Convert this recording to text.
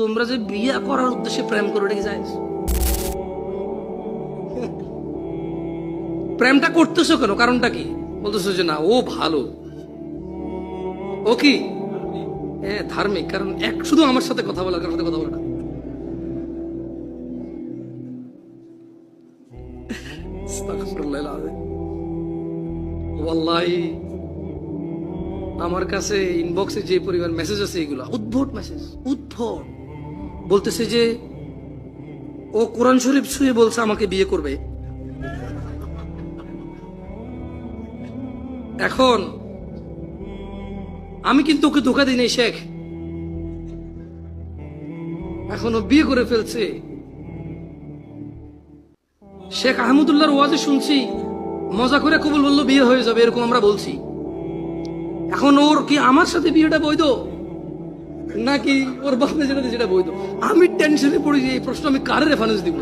তোমরা যে বিয়ে করার উদ্দেশ্যে প্রেম করো, এটা কি যায়? প্রেমটা করতেছো কেন? কারণটা কি? বলতেছো যে না ও ভালো, ও কি হ্যাঁ ধার্মিক, কারণ এক শুধু আমার সাথে কথা বলার কারণে কথা বলে না। ওয়াল্লাহি আমার কাছে ইনবক্সে যে পরিমাণ মেসেজ আছে, এগুলো উদ্ভট মেসেজ, উদ্ভট। বলতেছে যে ও কোরআন শরীফ ছুঁয়ে বলছে আমাকে বিয়ে করবে। এখন আমি কিন্তু ওকে ধোকা দিই নাই শেখ, এখন ও বিয়ে করে ফেলছে। শেখ আহমদুল্লাহর ওয়াজে শুনছি মজা করে কবুল বললো বিয়ে হয়ে যাবে, এরকম আমরা বলছি। এখন ওর কি আমার সাথে বিয়েটা বৈধ নাকি ওর বাপে যেটা বৈধ? আমি টেনশনে পড়ি যে এই প্রশ্ন আমি কারে রেফারেন্স দিব।